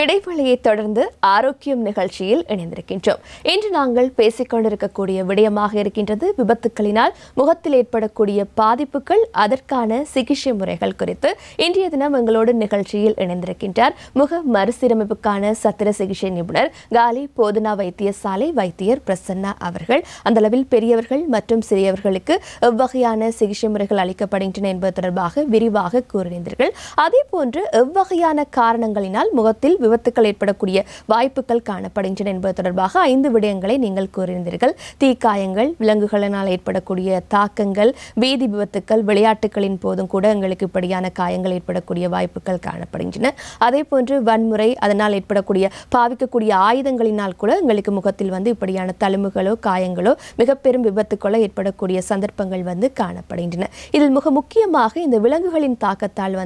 இடைவெளியை தொடர்ந்து ஆரோக்கியம் நிகழ்ச்சியில் இணைந்திருக்கின்றோம். இன்று நாங்கள் பேசிக்கொண்டிருக்கக்கூடிய விடயமாக இருக்கின்றது விபத்துக்களினால் முகத்தில் ஏற்படக்கூடிய பாதிப்புகள், அதற்கான சிகிச்சை முறைகள் குறித்து. இன்றைய தினம் எங்களோடு நிகழ்ச்சியில் இணைந்திருக்கின்றார் முக மறுசீரமைப்புக்கான சத்திர சிகிச்சை நிபுணர், காலி போதனா வைத்தியசாலை வைத்தியர் பிரசன்னா அவர்கள். அந்த அளவில் பெரியவர்கள் மற்றும் சிறியவர்களுக்கு எவ்வகையான சிகிச்சை முறைகள் அளிக்கப்படுகின்றன என்பது தொடர்பாக விரிவாக கூறினீர்கள். அதேபோன்று எவ்வகையான காரணங்களினால் முகத்தில் விபத்துக்கள் ஏற்படக்கூடிய வாய்ப்புகள் காணப்படுகின்றன என்பது தொடர்பாக 5 விடயங்களை நீங்கள் கூறியிருந்தீர்கள். தீக்காயங்கள், விலங்குகளினால் ஏற்படக்கூடிய தாக்கங்கள், வீதி விபத்துக்கள், விளையாட்டுகளின் போதும் கூட எங்களுக்கு இப்படியான காயங்கள் ஏற்படக்கூடிய வாய்ப்புகள் காணப்படுகின்றன. அதே போன்று வன்முறை, அதனால் ஏற்படக்கூடிய பாவிக்கக்கூடிய ஆயுதங்களினால் கூட எங்களுக்கு முகத்தில் இப்படியான தழும்புகளோ காயங்களோ மிக பெரும் விபத்துக்களோ ஏற்படக்கூடிய சந்தர்ப்பங்கள் காணப்படுகின்றன. இதில் மிக முக்கியமாக இந்த விலங்குகளின் தாக்கத்தால்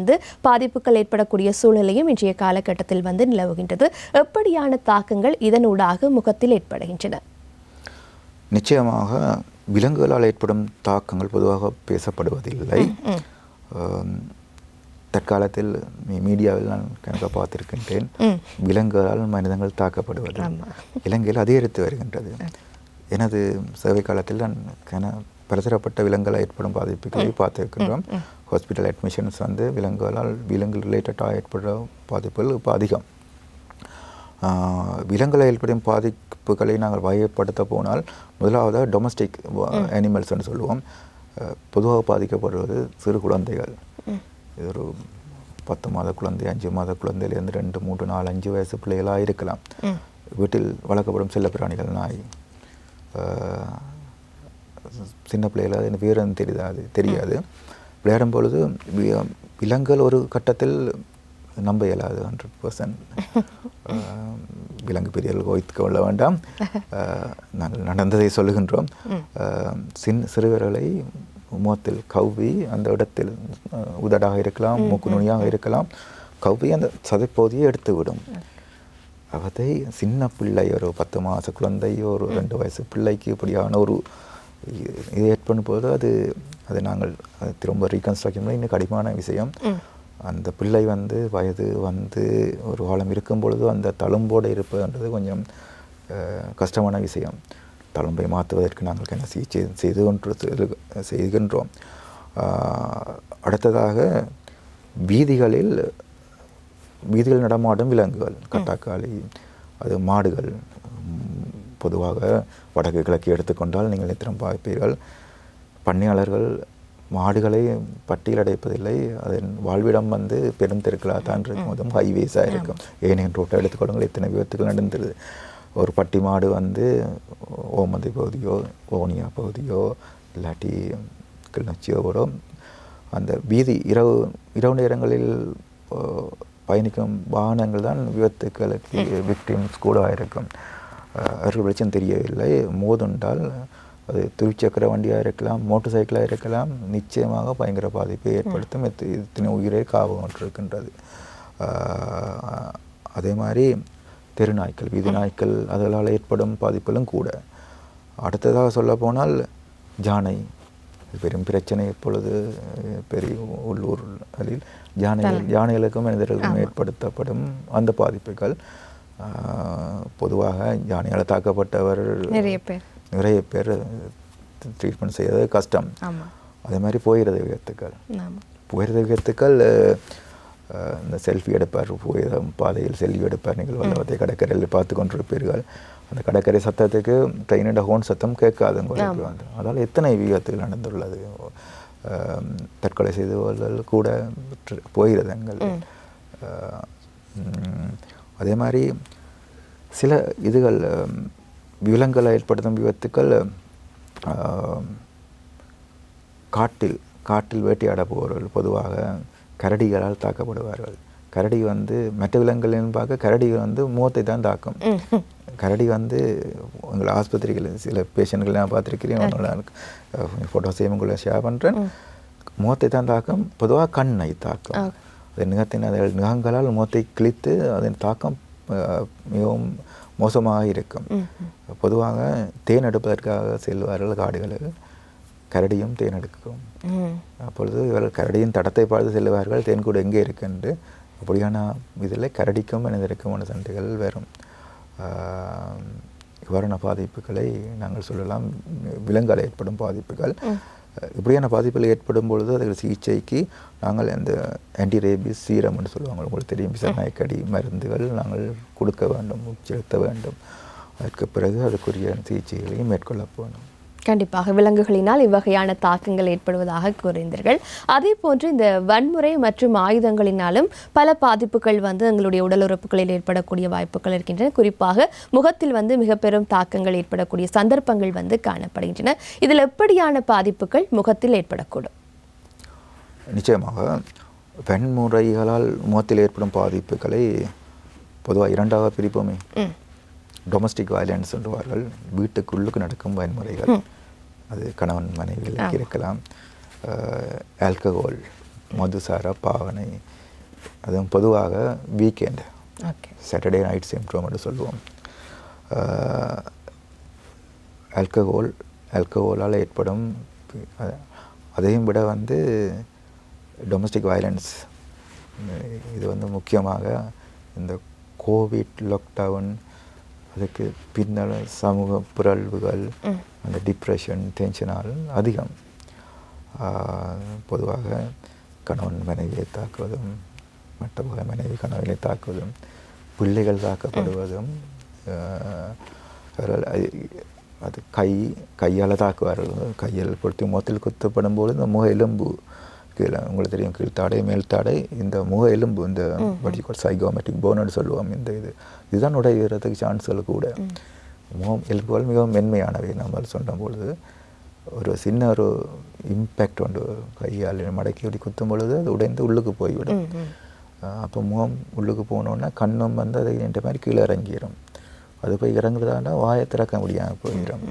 பாதிப்புகள் ஏற்படக்கூடிய சூழ்நிலையும் இன்றைய காலகட்டத்தில் நிலவுகின்றது. எப்படியான தாக்கங்கள் இதனூடாக முகத்தில் ஏற்படுகின்றன? நிச்சயமாக விலங்குகளால் ஏற்படும் தாக்கங்கள் பொதுவாக பேசப்படுவதில்லை. தற்காலத்தில் மீடியாவில் நான் கணக்க பார்த்திருக்கின்றேன், விலங்குகளால் மனிதர்கள் தாக்கப்படுவது இலங்கையில் அதிகரித்து வருகின்றது. எனது சேவை காலத்தில் நான் பலதரப்பட்ட விலங்குகளால் ஏற்படும் பாதிப்புகளை பார்த்திருக்கின்றோம். ஹாஸ்பிட்டல் அட்மிஷன்ஸ் விலங்கு ரிலேட்டடாக ஏற்படுற பாதிப்புகள் இப்போ அதிகம். விலங்குகளால் ஏற்படும் பாதிப்புகளை நாங்கள் வகைப்படுத்த போனால் முதலாவது டொமஸ்டிக் அனிமல்ஸ்ன்னு சொல்லுவோம். பொதுவாக பாதிக்கப்படுவது சிறு குழந்தைகள். இது ஒரு 10 மாத குழந்தை, 5 மாத குழந்தையிலேருந்து 2, 3, 4, 5 வயசு பிள்ளைகளாக இருக்கலாம். வீட்டில் வளர்க்கப்படும் செல்ல பிராணிகள், நாய், சின்ன பிள்ளைகளாக எனக்கு வீரம் தெரியாது. விளையாடும் பொழுது விலங்குகள் ஒரு கட்டத்தில் நம்ப இயலாது. 100% விலங்கு பெரியவர்கள் வைத்துக் கொள்ள வேண்டாம். நாங்கள் நடந்ததை சொல்லுகின்றோம். சிறுவர்களை முகத்தில் கவ்வி அந்த இடத்தில் உதடாக இருக்கலாம், மூக்கு நுனியாக இருக்கலாம், கவ்வி அந்த சதைப்பகுதியை எடுத்துவிடும். அதை சின்ன பிள்ளை, ஒரு 10 மாத குழந்தையோ ஒரு 2 வயசு பிள்ளைக்கு இப்படியான ஒரு இது ஏற்படும் போது அது நாங்கள் திரும்ப ரீகன்ஸ்ட்ரக்ஷன் பண்ணி இன்னும் கடினமான விஷயம். அந்த பிள்ளை வயது ஒரு காலம் இருக்கும் பொழுது அந்த தழும்போடு இருப்பதுன்றது கொஞ்சம் கஷ்டமான விஷயம். தழும்பை மாற்றுவதற்கு நாங்கள் சிகிச்சை செய்கின்றோம். அடுத்ததாக வீதிகளில் நடமாடும் விலங்குகள், கட்டாக்காளி, அது மாடுகள். பொதுவாக வடக்கு கிழக்கு எடுத்துக்கொண்டால் நீங்கள் எத்தனை பார்ப்பீர்கள், பண்ணையாளர்கள் மாடுகளை பட்டியல் அடைப்பதில்லை. அதன் வாழ்விடம் பெரும் தெருக்களாக தான் இருக்கும், அதுவும் ஹைவேஸாக இருக்கும். ஏனைய ரோட்டை எடுத்துக்கொள்ளுங்கள், எத்தனை விபத்துகள் நடந்தது. ஒரு பட்டி மாடு ஓமந்தை பகுதியோ ஓனியா பகுதியோ இல்லாட்டி கிளர்ச்சியோட அந்த வீதி இரவு நேரங்களில் பயணிக்கும் வாகனங்கள் தான் விபத்துக்களுக்கு விக்டிம்ஸ் கூட இருக்கும். அவர்கள் வெளிச்சம் தெரியவில்லை. மோதுண்டால் அது துவிச்சக்கர வண்டியாக இருக்கலாம், மோட்டர் சைக்கிளாக இருக்கலாம், நிச்சயமாக பயங்கர பாதிப்பை ஏற்படுத்தும். இத்தனை உயிரை காவு கொண்டிருக்கின்றது. அதே மாதிரி தெருநாய்க்கள், வீதி நாய்க்கள், அதனால் ஏற்படும் பாதிப்புகளும் கூட. அடுத்ததாக சொல்ல போனால் ஜானை பெரும் பிரச்சனை. இப்பொழுது பெரிய உள்ளூர்களில் யானைகளுக்கும் மனிதர்களுக்கும் ஏற்படுத்தப்படும் அந்த பாதிப்புகள். பொதுவாக யானையால் தாக்கப்பட்டவர் நிறைய பேர் ட்ரீட்மெண்ட் செய்யறது கஷ்டம். அதே மாதிரி போயிடுற விபத்துக்கள் இந்த செல்ஃபி எடுப்பார், பாதையில் செல்ஃபி எடுப்பார். நீங்கள் வல்லவத்தை கடற்கரையில் பார்த்து கொண்டிருப்பீர்கள். அந்த கடற்கரை சத்தத்துக்கு ட்ரெயினோட ஹோன் சத்தம் கேட்காதுங்க. அதால் எத்தனை விபத்துகள் நடந்துள்ளது. தற்கொலை செய்தவர்கள் கூட போகிறது எங்கள். அதே மாதிரி சில இதுகள் விலங்குகளை ஏற்படுத்தும் விபத்துக்கள், காட்டில் வேட்டையாட போகிறவர்கள் பொதுவாக கரடிகளால் தாக்கப்படுவார்கள். கரடி மற்ற விலங்குகளின் பார்க்க கரடி முகத்தை தான் தாக்கும். கரடி உங்களை ஆஸ்பத்திரிகள் சில பேஷண்ட்கள் நான் பார்த்துருக்கிறேன், அவங்கள ஃபோட்டோஸையும் உங்களை ஷேர் பண்ணுறேன். முகத்தை தான் தாக்கும், பொதுவாக கண்ணை தாக்கும். அது நகங்களால் முகத்தை கிழித்து அதன் தாக்கம் மிகவும் மோசமாக இருக்கும். பொதுவாக தேன் எடுப்பதற்காக செல்வார்கள் காடுகளில். கரடியும் தேன் எடுக்கும். அப்பொழுது இவர்கள் கரடியின் தடத்தை பார்த்து செல்வார்கள், தேன்கூடு எங்கே இருக்குன்னு. அப்படியான இதில் கரடிக்கும் மனிதருக்குமான சண்டைகள் வரும். இவ்வாறான பாதிப்புகளை நாங்கள் சொல்லலாம் விலங்கால் ஏற்படும் பாதிப்புகள். இப்படியான பாதிப்புகள் ஏற்படும் பொழுது அதுக்கு சிகிச்சைக்கு நாங்கள் இந்த ஆன்டிரேபிஸ் சீரம்னு சொல்லுவாங்க, உங்களுக்கு தெரியும், விசநாயக்கடி மருந்துகள் நாங்கள் கொடுக்க வேண்டும், செலுத்த வேண்டும். அதற்கு பிறகு அதுக்குரிய சிகிச்சைகளையும் மேற்கொள்ள போகணும். கண்டிப்பாக விலங்குகளினால் இவ்வகையான தாக்கங்கள் ஏற்படுவதாக கூறினீர்கள். அதே போன்று இந்த வன்முறை மற்றும் ஆயுதங்களினாலும் பல பாதிப்புகள் எங்களுடைய உடல் உறுப்புகளில் ஏற்படக்கூடிய வாய்ப்புகள் இருக்கின்றன. குறிப்பாக முகத்தில் மிக பெரும் தாக்கங்கள் ஏற்படக்கூடிய சந்தர்ப்பங்கள் காணப்படுகின்றன. இதில் எப்படியான பாதிப்புகள் முகத்தில் ஏற்படக்கூடும்? நிச்சயமாக வன்முறைகளால் முகத்தில் ஏற்படும் பாதிப்புகளை பொதுவாக இரண்டாக பிரிப்போமே. டொமஸ்டிக் வயலன்ஸ் சொல்லுவார்கள், வீட்டுக்குள்ளுக்கு நடக்கும் வன்முறைகள், அது கணவன் மனைவிகளுக்கு இருக்கலாம். ஆல்கஹால், மதுசார பாவனை, அதுவும் பொதுவாக வீக்கெண்ட் சாட்டர்டே நைட் சிம்ட்ரோம்னு சொல்லுவோம். ஆல்கஹாலால் ஏற்படும், அதையும் விட டொமஸ்டிக் வயலன்ஸ் இது முக்கியமாக இந்த கோவிட் லாக்டவுன், அதுக்கு பின்னால் சமூக பிறழ்வுகள், அந்த டிப்ரெஷன், டென்ஷனால் அதிகம். பொதுவாக கணவன் மனைவியை தாக்குவதும், மற்ற மனைவி கணவனை தாக்குவதும், பிள்ளைகள் தாக்கப்படுவதும், அது கையால் தாக்குவார்கள். கையால் பொறுத்து முகத்தில் குத்தப்படும் போது இந்த முக எலும்பு கீழே, உங்களுக்கு தெரியும், கீழ்த்தாடை மேல்தாடை, இந்த முக எலும்பு, இந்த சைகோமெட்ரிக் போன்னு சொல்லுவோம். இதுதான் உடைகிறதுக்கு சான்ஸ்கள் கூட. முகம் எலும்புகள் மிகவும் மென்மையானவை. நம்ம சொல்லும் பொழுது ஒரு சின்ன ஒரு இம்பேக்ட் உண்டு, கையால் மடக்கி அப்படி குத்தும் பொழுது அது உடைந்து உள்ளுக்கு போய்விடும். அப்போ முகம் உள்ளுக்கு போனோன்னா கண்ணும் அது என்ற மாதிரி கீழே இறங்கிடும். அது போய் இறங்குறதால வாயை திறக்க முடியாமல் போயிடும்.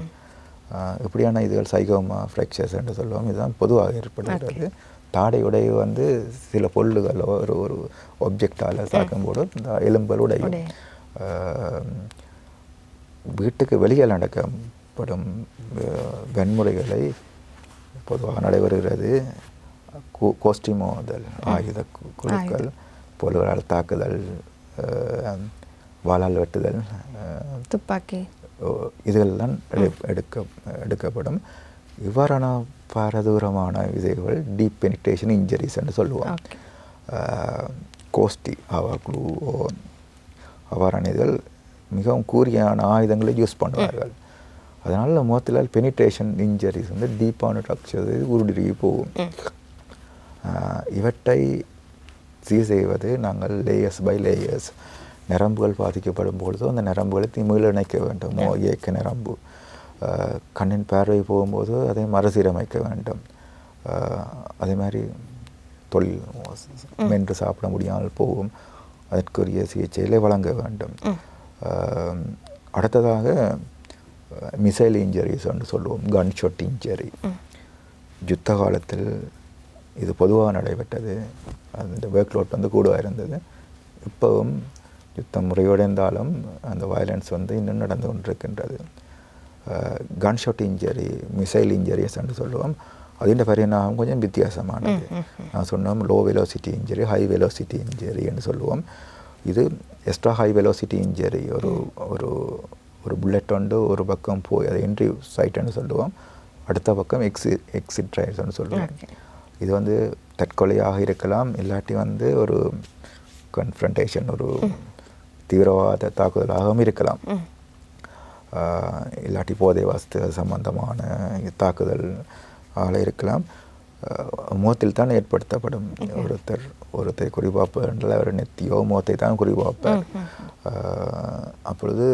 இப்படியான இதுகள் சைகோமா ஃப்ராக்சர்ஸ் என்று சொல்லுவோம். இதுதான் பொதுவாக ஏற்படுகிறது. தாடை உடைய சில பொருள்களோ ஒரு ஒப்ஜெக்டால் தாக்கும்போது இந்த எலும்புகள் உடையும். வீட்டுக்கு வெளியே நடக்கப்படும் வன்முறைகளை பொதுவாக நடைபெறுகிறது. கோஷ்டிமோதல், ஆயுத குழுக்கள், பொருள்களால் தாக்குதல், வாளால் வெட்டுதல், துப்பாக்கி, இதுகள்தான் எடுக்கப்படும். இவ்வாறான பாரதூரமான விதைகள் டீப் பெனிட்ரேஷன் இன்ஜரிஸ் என்று சொல்லுவோம். கோஷ்டி, அவக்ளூ, அவ்வாறான இதுகள் மிகவும் கூரியான ஆயுதங்களை யூஸ் பண்ணுவார்கள். அதனால் முகத்தில் பெனிட்ரேஷன் இன்ஜரிஸ் டீப்பான ஸ்ட்ரக்சர் உருடுருகி போகும். இவற்றை சீர் செய்வது நாங்கள் லேயர்ஸ் பை லேயர்ஸ். நரம்புகள் பாதிக்கப்படும் பொழுது அந்த நரம்புகளை மீள இணைக்க வேண்டும். இயக்க நரம்பு, கண்ணின் பார்வை போகும்போது அதை மறுசீரமைக்க வேண்டும். அதே மாதிரி தொழில் மென்று சாப்பிட முடியாமல் போகும், அதற்குரிய சிகிச்சைகளை வழங்க வேண்டும். அடுத்ததாக மிசைல் இன்ஜரிஸ் என்று சொல்லுவோம், கன் ஷாட் இன்ஜரி. யுத்த காலத்தில் இது பொதுவாக நடைபெற்றது. அந்த ஒர்க்லோட் கூடுவாக இருந்தது. இப்போவும் யுத்தம் முறையோடைந்தாலும் அந்த வயலன்ஸ் இன்னும் நடந்து கொண்டிருக்கின்றது. கன்ஷாட் இன்ஜரி, மிசைல் இன்ஜரிஸ் என்று சொல்லுவோம். அதின் பரிணாமம் கொஞ்சம் வித்தியாசமானது. நான் சொன்னோம் low velocity injury, high velocity injury என்று சொல்லுவோம். இது எக்ஸ்ட்ரா ஹை வெலோசிட்டி இன்ஜரி. ஒரு புல்லட் ஒரு பக்கம் போய் அது என்ட்ரி சைட்னு சொல்லுவோம், அடுத்த பக்கம் எக்ஸிட் ட்ரைவ்ஸ்னு சொல்லுவோம். இது தற்கொலையாக இருக்கலாம், இல்லாட்டி ஒரு கன்ஃபரண்டேஷன், ஒரு தீவிரவாத தாக்குதலாகவும் இருக்கலாம். இல்லாட்டி போதை வஸ்து சம்பந்தமான தாக்குதல் இருக்கலாம். முகத்தில் தான் ஏற்படுத்தப்படும். ஒருத்தர் குறிப்பாப்ப என்றால் அவர் நெத்தியோ முகத்தை தான் குறிப்பாப்பார். அப்பொழுது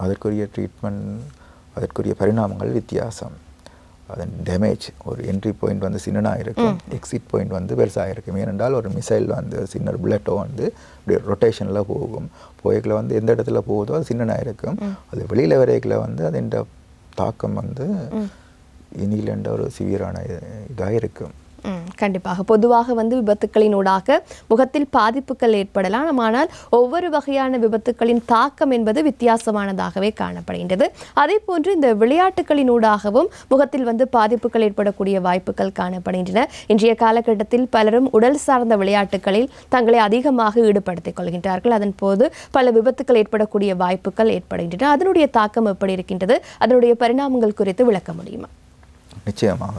அதற்குரிய ட்ரீட்மெண்ட், அதற்குரிய பரிணாமங்கள் வித்தியாசம். அதன் டேமேஜ், ஒரு என்ட்ரி பாயிண்ட் சின்னனாக இருக்கும், எக்ஸிட் பாயிண்ட் பெருசாக இருக்கும். ஏனென்றால் ஒரு மிசைல் சின்ன புல்லட்டோ ரொட்டேஷனில் போகும். போய்க்கில் எந்த இடத்துல போகுதோ அது சின்னனாக இருக்கும். அது வெளியில் வரைக்கில் அதன் தாக்கம் இனியிலன்ற ஒரு சிவியரான இதாக இருக்கும். கண்டிப்பாக பொதுவாக விபத்துக்களினூடாக முகத்தில் பாதிப்புகள் ஏற்படலாம். ஆனால் ஒவ்வொரு வகையான விபத்துக்களின் தாக்கம் என்பது வித்தியாசமானதாகவே காணப்படுகின்றது. அதே போன்று இந்த விளையாட்டுகளினூடாகவும் முகத்தில் பாதிப்புகள் ஏற்படக்கூடிய வாய்ப்புகள் காணப்படுகின்றன. இன்றைய காலகட்டத்தில் பலரும் உடல் சார்ந்த விளையாட்டுகளில் தங்களை அதிகமாக ஈடுபடுத்திக் கொள்கின்றார்கள். அதன் போது பல விபத்துக்கள் ஏற்படக்கூடிய வாய்ப்புகள் ஏற்படுகின்றன. அதனுடைய தாக்கம் எப்படி இருக்கின்றது? அதனுடைய பரிணாமங்கள் குறித்து விளக்க முடியுமா? நிச்சயமாக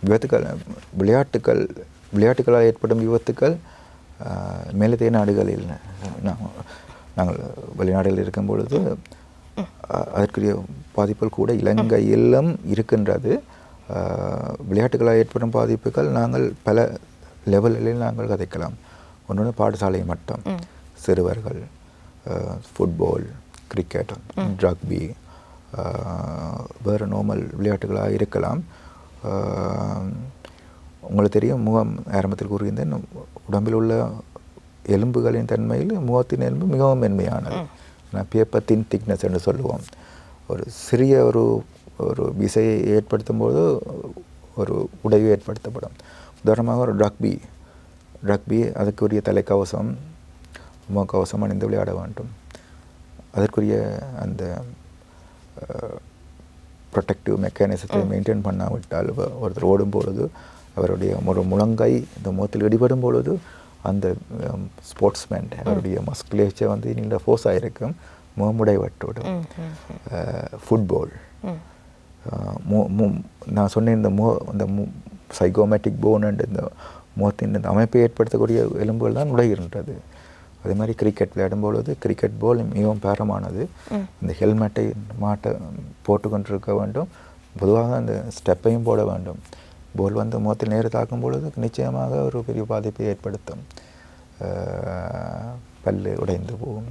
விளையாட்டுகளால் ஏற்படும் விபத்துக்கள் மேலத்தைய நாடுகளில் நாங்கள் வெளிநாடுகளில் இருக்கும் பொழுது அதற்குரிய பாதிப்புகள் கூட இலங்கையிலும் இருக்கின்றது. விளையாட்டுகளால் ஏற்படும் பாதிப்புகள் நாங்கள் பல லெவலில் நாங்கள் கதைக்கலாம். ஒன்று பாடசாலை மட்டம், சிறுவர்கள், ஃபுட்பால், கிரிக்கெட், ரக்பி, வேறு நார்மல் விளையாட்டுகளாக இருக்கலாம். உங்களுக்கு தெரியும், முகம் ஆரம்பத்தில் கூறுகின்றேன், உடம்பில் உள்ள எலும்புகளின் தன்மையில் முகத்தின் எலும்பு மிகவும் மென்மையானது. பேப்பத்தின் திக்னஸ் என்று சொல்லுவோம். ஒரு சிறிய ஒரு விசையை ஏற்படுத்தும் போது ஒரு உடைவு ஏற்படுத்தப்படும். உதாரணமாக ஒரு ரக்பி அதற்குரிய தலைக்கவசம், முகக்கவசம் அணிந்து விளையாட வேண்டும். அதற்குரிய அந்த ப்ரொடெக்டிவ் மெக்கானிசத்தை மெயின்டைன் பண்ணாவிட்டால் ஒருத்தர் ஓடும் பொழுது அவருடைய ஒரு முழங்கை இந்த முகத்தில் இடிபடும் பொழுது அந்த ஸ்போர்ட்ஸ்மேன் அவருடைய மஸ்குலேச்சர் நீண்ட ஃபோர்ஸாக இருக்கும், முகமுடைவற்றோடும். ஃபுட்பால் நான் சொன்னேன், இந்த சைகோமேட்டிக் போன் அண்ட் இந்த முகத்தின் இந்த அமைப்பை ஏற்படுத்தக்கூடிய எலும்புகள் தான் நுழைகின்றது. அதே மாதிரி கிரிக்கெட் விளையாடும் பொழுது கிரிக்கெட் பால் மிகவும் பேரமானது. இந்த ஹெல்மெட்டை போட்டு கொண்டிருக்க வேண்டும். பொதுவாக அந்த ஸ்டெப்பையும் போட வேண்டும். பால் முகத்தில் நேர தாக்கும் பொழுது நிச்சயமாக ஒரு பெரிய பாதிப்பை ஏற்படுத்தும். பல்லு உடைந்து போகும்.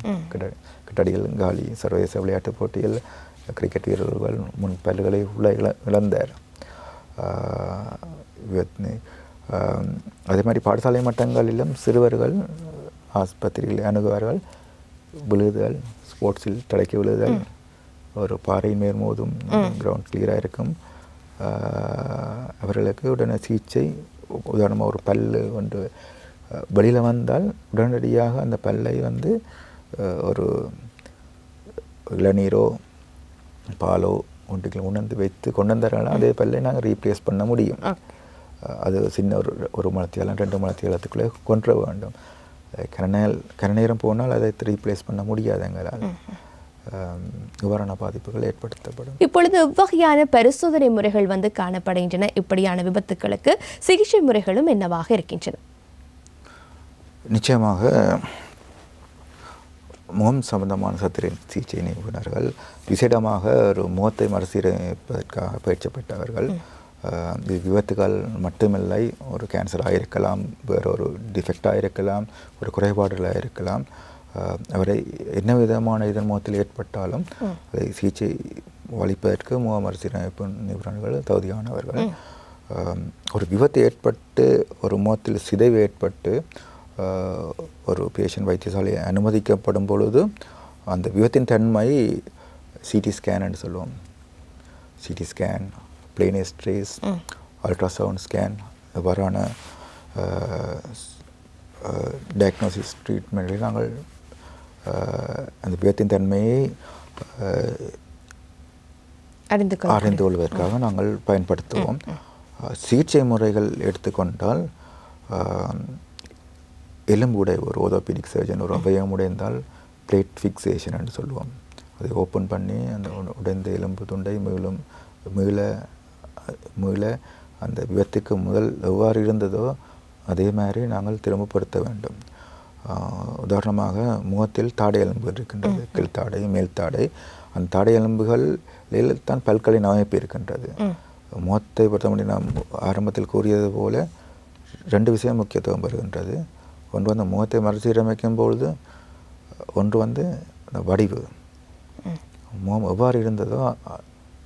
கிட்டடியில் காலி சர்வதேச விளையாட்டுப் போட்டியில் கிரிக்கெட் வீரர்கள் முன் பல்லுகளை இழந்தார். அதே மாதிரி பாடசாலை மட்டங்களிலும் சிறுவர்கள் ஆஸ்பத்திரியில் அணுகுவார்கள். விழுதல், ஸ்போர்ட்ஸில் தலைக்கு விழுதல், ஒரு பாறை மேற்மோதும், கிரவுண்ட் கிளியராக இருக்கும். அவர்களுக்கு உடனே சிகிச்சை. உதாரணமாக ஒரு பல்லு ஒன்று வெளியில் வந்தால் உடனடியாக அந்த பல்லை ஒரு இளநீரோ பாலோ ஒன்றுக்கு உணர்ந்து வைத்து கொண்டு வந்தாலும் அதே பல்லை நாங்கள் ரீப்ளேஸ் பண்ண முடியும். அது சின்ன ஒரு மலத்தியாலம் 2 மலத்தியாலத்துக்குள்ளே கொண்டு வேண்டும். கரநேரம் போனால் அதை ரீப்ளேஸ் பண்ண முடியாது எங்களால். நிவாரண பாதிப்புகள் ஏற்படுத்தப்படும். இப்பொழுது எவ்வகையான பரிசோதனை முறைகள் காணப்படுகின்றன? இப்படியான விபத்துக்களுக்கு சிகிச்சை முறைகளும் என்னவாக இருக்கின்றன? நிச்சயமாக முகம் சம்பந்தமான சத்திர சிகிச்சை நிபுணர்கள் விசேடமாக ஒரு முகத்தை மறுசீரமைப்பதற்காக பயிற்சிப்பட்டவர்கள். இது விபத்துகள் மட்டுமில்லை, ஒரு கேன்சராக இருக்கலாம், வேறு ஒரு டிஃபெக்டாக இருக்கலாம், ஒரு குறைபாடுகளாக இருக்கலாம். அவரை என்ன விதமான இதன் முகத்தில் ஏற்பட்டாலும் அதை சிகிச்சை அளிப்பதற்கு முக மறுசீரமைப்பு நிபுணர்கள் தகுதியானவர்கள். ஒரு விபத்து ஏற்பட்டு ஒரு முகத்தில் சிதைவு ஏற்பட்டு ஒரு பேஷண்ட் வைத்தியசாலையை அனுமதிக்கப்படும் பொழுது அந்த விபத்தின் தன்மை சிடி ஸ்கேன் என்று சொல்லுவோம். CT scan, plane X-rays, ultrasound scan, இவ்வாறான டயக்னோசிஸ் ட்ரீட்மெண்ட்டில் நாங்கள் அந்த விபத்தின் தன்மையை அறிந்து கொள்வதற்காக நாங்கள் பயன்படுத்துவோம். சிகிச்சை முறைகள் எடுத்துக்கொண்டால் எலும்பு உடைவு, ஒரு ஓர்த்தோபெடிக் சர்ஜன் ஒரு அவயம் உடைந்தால் பிளேட் ஃபிக்சேஷன் என்று சொல்லுவோம். அதை ஓப்பன் பண்ணி அந்த உடைந்த எலும்பு துண்டை மீள அந்த விபத்துக்கு முதல் எவ்வாறு இருந்ததோ அதே மாதிரி நாங்கள் திரும்பப்படுத்த வேண்டும். உதாரணமாக முகத்தில் தாடை எலும்புகள் இருக்கின்றது, கீழ்த்தாடை, மேல்தாடை. அந்த தாடை எலும்புகளில் தான் பற்களின் அமைப்பு இருக்கின்றது. முகத்தை பொறுத்தமட்டி நாம் ஆரம்பத்தில் கூறியது போல 2 விஷயம் முக்கியத்துவம் பெறுகின்றது. ஒன்று அந்த முகத்தை மறுசீரமைக்கும் பொழுது ஒன்று அந்த வடிவு, முகம் எவ்வாறு இருந்ததோ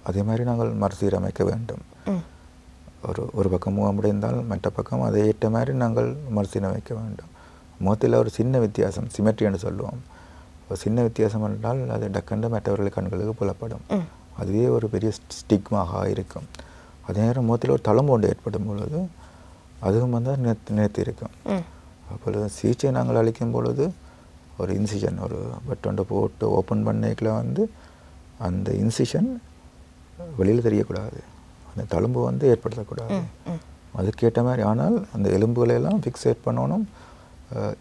அதே மாதிரி நாங்கள் மறுசீரமைக்க வேண்டும். ஒரு பக்கம் முகம் உடைந்தால் மற்ற பக்கம் அதை ஏற்ற மாதிரி நாங்கள் மறுசீரமைக்க வேண்டும். முகத்தில் ஒரு சின்ன வித்தியாசம், சிமெட்ரி என்று சொல்லுவோம். ஒரு சின்ன வித்தியாசம் என்றால் அது டக்கண்டு மற்றவர்கள் கண்களுக்கு புலப்படும். அதுவே ஒரு பெரிய ஸ்டிக்மாக இருக்கும். அதே நேரம் முகத்தில் ஒரு தளம்பு ஒன்று ஏற்படும் பொழுது அதுவும் வந்து நிறுத்தி இருக்கும். அப்பொழுது சிகிச்சை நாங்கள் அளிக்கும் பொழுது ஒரு இன்சிஷன் ஒரு பட்டொண்டை போட்டு ஓப்பன் பண்ணிக்கல வந்து அந்த இன்சிஷன் வெளியில் தெரியக்கூடாது, அந்த தழும்பு வந்து ஏற்படுத்தக்கூடாது. அதுக்கேற்ற மாதிரி ஆனால் அந்த எலும்புகளையெல்லாம் ஃபிக்ஸேட் பண்ணணும்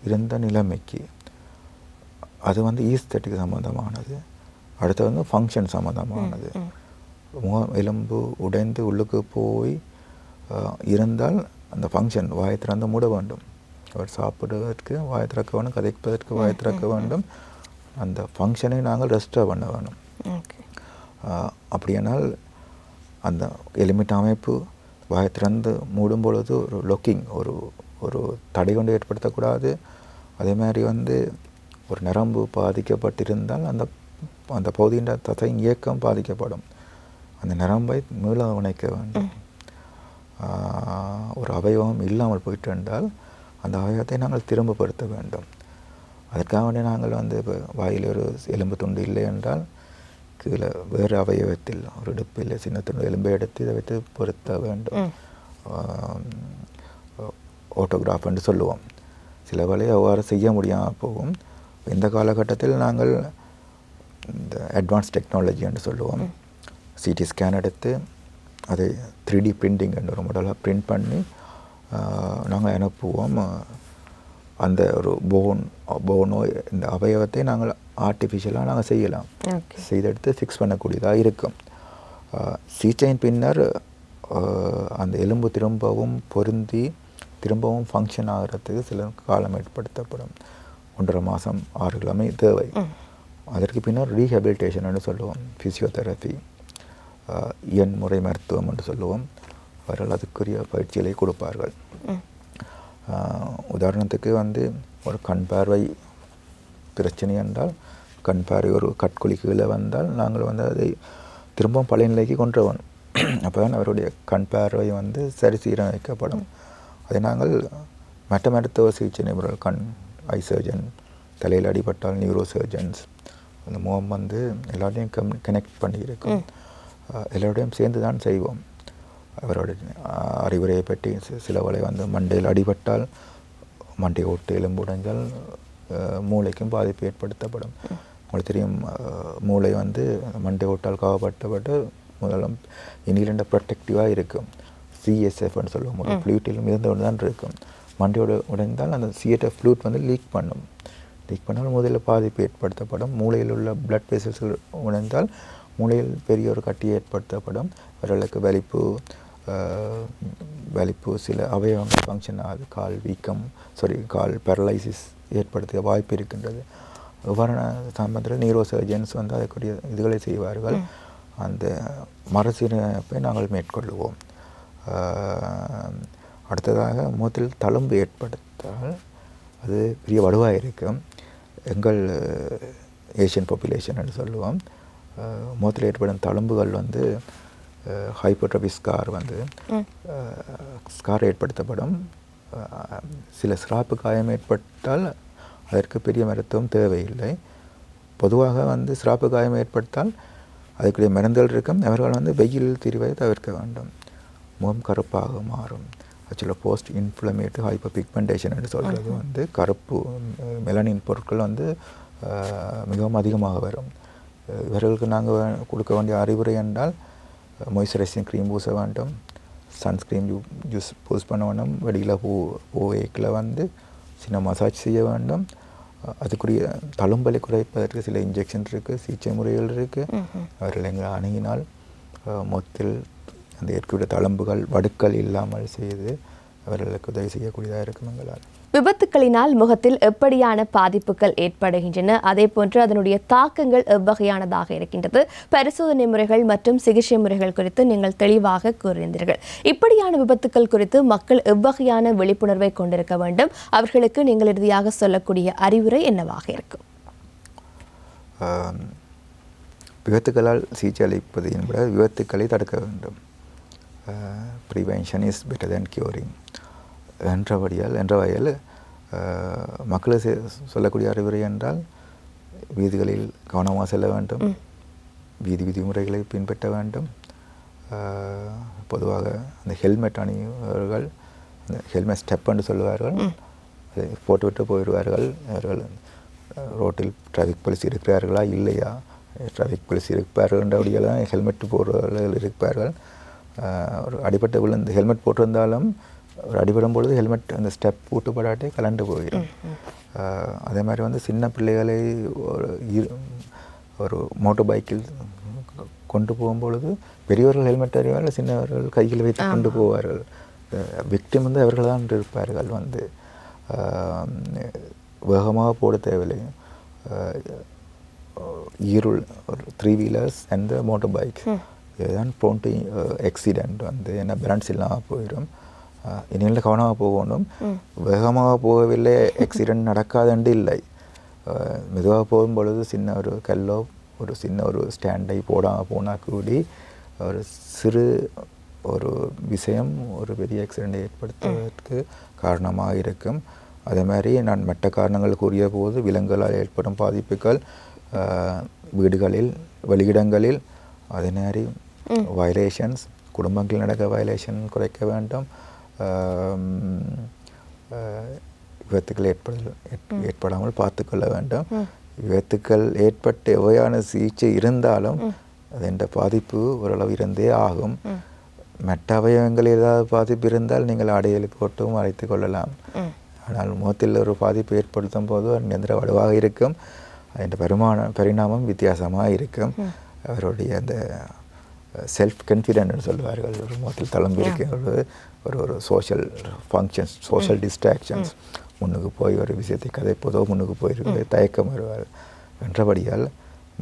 இருந்த நிலைமைக்கு. அது வந்து ஈஸ்தட்டிக் சம்மந்தமானது. அடுத்து வந்து ஃபங்க்ஷன் சம்மந்தமானது. எலும்பு உடைந்து உள்ளுக்கு போய் இருந்தால் அந்த ஃபங்க்ஷன் வாயை திறந்து மூட வேண்டும். அவர் சாப்பிடுவதற்கு வாயை திறக்க வேண்டும், கதைப்பதற்கு வாயை திறக்க வேண்டும். அந்த ஃபங்க்ஷனை நாங்கள் ரெஸ்டோர் பண்ண வேணும். அப்படியானால் அந்த எலிமிட் அமைப்பு வாயை திறந்து மூடும் பொழுது ஒரு லொக்கிங் ஒரு தடை கொண்டு ஏற்படுத்தக்கூடாது. அதே மாதிரி வந்து ஒரு நரம்பு பாதிக்கப்பட்டிருந்தால் அந்த அந்த பகுதியின் தசையின் இயக்கம் பாதிக்கப்படும். அந்த நரம்பை மீள இணைக்க வேண்டும். ஒரு அவயவம் இல்லாமல் போயிட்டு என்றால் அந்த அவயவத்தை நாங்கள் திரும்பப்படுத்த வேண்டும். அதற்காக வேண்டிய நாங்கள் வந்து இப்போ வாயில் ஒரு எலும்பு துண்டு இல்லை என்றால் கீழே வேறு அவயவத்தில் ஒரு இடுப்பில் சின்ன துண்டு எலும்பை எடுத்து இதை வைத்து பொருத்த வேண்டும். ஓட்டோகிராஃப் என்று சொல்லுவோம். சில வேளை அவ்வாறு செய்ய முடியாமல் போகும். இந்த காலகட்டத்தில் நாங்கள் இந்த அட்வான்ஸ் டெக்னாலஜி என்று சொல்லுவோம். சிடி ஸ்கேன் எடுத்து அதை 3D பிரிண்டிங் என்ற ஒரு மாடலாக பிரிண்ட் பண்ணி நாங்கள் அனுப்புவோம். அந்த ஒரு போனோ இந்த அவயவத்தை நாங்கள் ஆர்டிஃபிஷியலாக நாங்கள் செய்யலாம். செய்தெடுத்து ஃபிக்ஸ் பண்ணக்கூடியதாக இருக்கும். சிகிச்சையின் பின்னர் அந்த எலும்பு திரும்பவும் பொருந்தி திரும்பவும் ஃபங்க்ஷன் ஆகிறதுக்கு சில காலம் ஏற்படுத்தப்படும். 1.5 மாதம் 6 கிழமை தேவை. அதற்கு பின்னர் ரீஹபிலிட்டேஷன் சொல்லுவோம். ஃபிசியோதெரபி, முறை மருத்துவம் என்று சொல்லுவோம். அவர்கள் அதுக்குரிய பயிற்சிகளை கொடுப்பார்கள். உதாரணத்துக்கு வந்து ஒரு கண் பார்வை பிரச்சனை என்றால் கண் பார்வை ஒரு கட்குழிக்குள்ளே வந்தால் நாங்கள் வந்து அதை திரும்பவும் பழைய நிலைக்கு கொண்டு வரணும். அப்போ தான் அவருடைய கண் பார்வை வந்து சரி சீரமைக்கப்படும். அதை நாங்கள் மற்ற மருத்துவ சிகிச்சை நிபுணர்கள், கண் ஐ சர்ஜன், தலையில் அடிபட்டால் நியூரோ சர்ஜன்ஸ், அந்த முகம் வந்து எல்லாத்தையும் கனெக்ட் பண்ணியிருக்கும். எல்லோரையும் சேர்ந்து தான் செய்வோம். அவருடைய அறிவுரையை பற்றி சில வேளை வந்து மண்டையில் அடிபட்டால் மண்டை ஓட்டு எலும்பு உடைஞ்சால் மூளைக்கும் பாதிப்பு ஏற்படுத்தப்படும். உங்களுக்கு தெரியும், மூளை வந்து மண்டை ஓட்டால் காவப்பட்டப்பட்டு முதல்ல இனிலண்ட ப்ரொடெக்டிவாக இருக்கும். சிஎஸ்எஃப்னு சொல்லுவோம். ஒரு ஃப்ளூட்டிலும் இருந்தோடு தான் இருக்கும். மண்டையோடு உடைந்தால் அந்த சிஎஸ்எஃப் ஃப்ளூட் வந்து லீக் பண்ணால் முதல்ல பாதிப்பு ஏற்படுத்தப்படும். மூளையில் உள்ள பிளட் வெசல்கள் உடைந்தால் மூளையில் பெரிய ஒரு கட்டி ஏற்படுத்தப்படும். அவர்களுக்கு வலிப்பு சில அவயவங்கள் ஃபங்க்ஷன் ஆகுது. கால் பேரலைசிஸ் ஏற்படுத்த வாய்ப்பு இருக்கின்றது. இவ்வாறு சம்பந்தத்தில் நியூரோ சர்ஜன்ஸ் வந்து அதற்குரிய இதுகளை செய்வார்கள். அந்த மறுசீரமைப்பை நாங்கள் மேற்கொள்ளுவோம். அடுத்ததாக முகத்தில் தழும்பு ஏற்படுத்தால் அது பெரிய வடுவாக இருக்கும். எங்கள் ஏஷியன் பாப்புலேஷன் என்று சொல்லுவோம். முகத்தில் ஏற்படும் தழும்புகள் வந்து ஹைப்பர்ட்ரோபி ஸ்கார் ஏற்படுத்தப்படும். சில சிராப்பு காயம் ஏற்பட்டால் அதற்கு பெரிய மருத்துவம் தேவையில்லை. பொதுவாக வந்து சிராப்பு காயம் ஏற்பட்டால் அதுக்குரிய மருந்துகள் இருக்கும். அவர்கள் வந்து வெயில் திரிவதை தவிர்க்க வேண்டும். முகம் கருப்பாக மாறும். ஆக்சுவலாக போஸ்ட் இன்ஃப்ளமேட்டரி ஹைப்பர் பிக்மெண்டேஷன் என்று சொல்கிறது வந்து கருப்பு மெலனின் பொருட்கள் வந்து மிகவும் அதிகமாக வரும். இவர்களுக்கு நாங்கள் கொடுக்க வேண்டிய அறிவுரை என்றால் மாய்ஸ்சரைசிங் க்ரீம் பூச வேண்டும், சன்ஸ்க்ரீன் யூஸ் பண்ண வேண்டும், வெடியில் பூவேக்கில் வந்து சின்ன மசாஜ் செய்ய வேண்டும். அதுக்குரிய தழும்பலை குறைப்பதற்கு சில இன்ஜெக்ஷன் இருக்குது, சிகிச்சை முறைகள் இருக்குது. அவர்கள் எங்களை அணுகினால் மொத்தத்தில் அந்த ஏற்கனவே தழும்புகள் வடுக்கள் இல்லாமல் செய்து அவர்களுக்கு உதவி செய்யக்கூடியதாக இருக்கும் எங்களால். விபத்துக்களினால் முகத்தில் எப்படியான பாதிப்புகள் ஏற்படுகின்றன, அதே போன்று அதனுடைய தாக்கங்கள் எவ்வகையானதாக இருக்கின்றது, பரிசோதனை முறைகள் மற்றும் சிகிச்சை முறைகள் குறித்து நீங்கள் தெளிவாக கூறியிருந்தீர்கள். இப்படியான விபத்துக்கள் குறித்து மக்கள் எவ்வகையான விழிப்புணர்வை கொண்டிருக்க வேண்டும், அவர்களுக்கு நீங்கள் இறுதியாக சொல்லக்கூடிய அறிவுரை என்னவாக இருக்கும்? விபத்துக்களால் சிகிச்சை அளிப்பது என்பது விபத்துக்களை தடுக்க வேண்டும். Prevention is better than curing என்ற வகையில் மக்களுக்கு சொல்லக்கூடிய அறிவுரை என்றால் வீதிகளில் கவனமாக செல்ல வேண்டும், வீதி விதிமுறைகளை பின்பற்ற வேண்டும், பொதுவாக அந்த ஹெல்மெட் அணிவர்கள் அந்த ஹெல்மெட் ஸ்டெப்னு சொல்லுவார்கள், அதை போட்டுவிட்டு போயிடுவார்கள். அவர்கள் ரோட்டில் டிராஃபிக் போலீஸ் இருக்கிறார்களா இல்லையா, டிராஃபிக் போலீஸ் இருப்பார்கள்ன்றபடியால் தான் ஹெல்மெட் போடுறவர்கள் இருப்பார்கள். ஒரு அடிபட்ட விழுந்து ஹெல்மெட் போட்டிருந்தாலும் ஒரு அடிபடும் பொழுது ஹெல்மெட் அந்த ஸ்டெப் போட்டுப்படாட்டே கலண்டு போயிடும். அதே மாதிரி வந்து சின்ன பிள்ளைகளை ஒரு மோட்டர் பைக்கில் கொண்டு போகும்பொழுது பெரியவர்கள் ஹெல்மெட் அறிவார்கள், சின்னவர்கள் கையில் வைத்து கொண்டு போவார்கள். விக்டிம் வந்து அவர்கள் தான் இருப்பார்கள். வந்து வேகமாக போட தேவையில்லை. இருள் ஒரு 3 வீலர்ஸ் அண்ட் மோட்டர் பைக் இதுதான் ப்ரோன் டு ஆக்சிடெண்ட். வந்து என்ன பேலன்ஸ் இல்லாமல் போயிடும். இனிமேல் கவனமாக போகணும். வேகமாக போகவில்லை ஆக்சிடெண்ட் நடக்காதுண்டு இல்லை. மெதுவாக போகும் பொழுது சின்ன ஒரு கல்லோ ஒரு சின்ன ஒரு ஸ்டாண்டை போடாமல் போனால் கூடி ஒரு சிறு ஒரு விஷயம் ஒரு பெரிய ஆக்சிடெண்ட்டை ஏற்படுத்துவதற்கு காரணமாக இருக்கும். அதே மாதிரி நான் மற்ற காரணங்கள் கூறிய போது விலங்குகளால் ஏற்படும் பாதிப்புகள் வீடுகளில் வெளியிடங்களில், அதே மாதிரி வயலேஷன்ஸ் குடும்பங்களில் நடக்க வயலேஷன் குறைக்க வேண்டும். விபத்துக்கள் ஏற்படாமல் பார்த்துக்கொள்ள வேண்டும். விபத்துக்கள் ஏற்பட்டு எவையான சிகிச்சை இருந்தாலும் அதன் பாதிப்பு ஓரளவு இருந்தே ஆகும். மற்ற அவயவங்கள் ஏதாவது பாதிப்பு இருந்தால் நீங்கள் அடையலை போட்டும் அழைத்து கொள்ளலாம். ஆனால் முகத்தில் ஒரு பாதிப்பு ஏற்படுத்தும் போது நிரந்தர வலுவாக இருக்கும். அதன் பரிணாமம் வித்தியாசமாக இருக்கும். அவருடைய அந்த செல்ஃப் கான்ஃபிடென்ட்னு சொல்லுவார்கள். ஒரு முகத்தில் தளம்பு இருக்கிறது, ஒரு சோஷியல் ஃபங்க்ஷன்ஸ், சோஷியல் டிஸ்ட்ராக்ஷன்ஸ், முன்னுக்கு போய் ஒரு விஷயத்தை கதைப்போதோ முன்னுக்கு போயிருக்க தயக்கம் வருவார் என்றபடியால்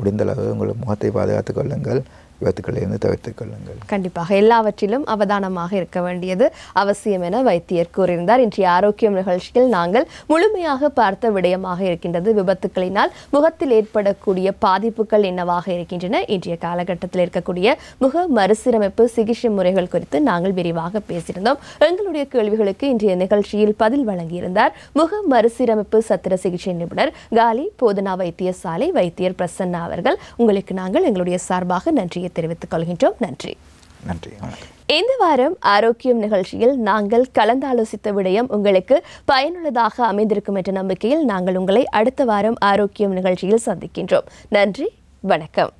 முடிந்தளவு உங்கள் முகத்தை பாதுகாத்துக் கொள்ளுங்கள், விபத்துக்களிலிருந்து தவிர்த்துக் கொள்ளுங்கள். கண்டிப்பாக எல்லாவற்றிலும் அவதானமாக இருக்க வேண்டியது அவசியம் என வைத்தியர் கூறியிருந்தார். இன்றைய ஆரோக்கியம் நிகழ்ச்சியில் நாங்கள் முழுமையாக பார்த்த விடயமாக இருக்கின்றது விபத்துக்களினால் முகத்தில் ஏற்படக்கூடிய பாதிப்புகள் என்னவாக இருக்கின்றன, இன்றைய காலகட்டத்தில் இருக்கக்கூடிய முக மறுசீரமைப்பு சிகிச்சை முறைகள் குறித்து நாங்கள் விரிவாக பேசியிருந்தோம். எங்களுடைய கேள்விகளுக்கு இன்றைய நிகழ்ச்சியில் பதில் வழங்கியிருந்தார் முக மறுசீரமைப்பு சத்திர சிகிச்சை நிபுணர் காலி போதனா வைத்தியசாலை வைத்தியர் பிரசன்னா அவர்கள். உங்களுக்கு நாங்கள் எங்களுடைய சார்பாக நன்றியை தெரிவித்துக் கொள்கின்றோம். நன்றி. நன்றி. இந்த வாரம் ஆரோக்கியம் நிகழ்ச்சியில் நாங்கள் கலந்தாலோசித்த விடயம் உங்களுக்கு பயனுள்ளதாக அமைந்திருக்கும் என்ற நம்பிக்கையில் நாங்கள் உங்களை அடுத்த வாரம் ஆரோக்கியம் நிகழ்ச்சியில் சந்திக்கின்றோம். நன்றி, வணக்கம்.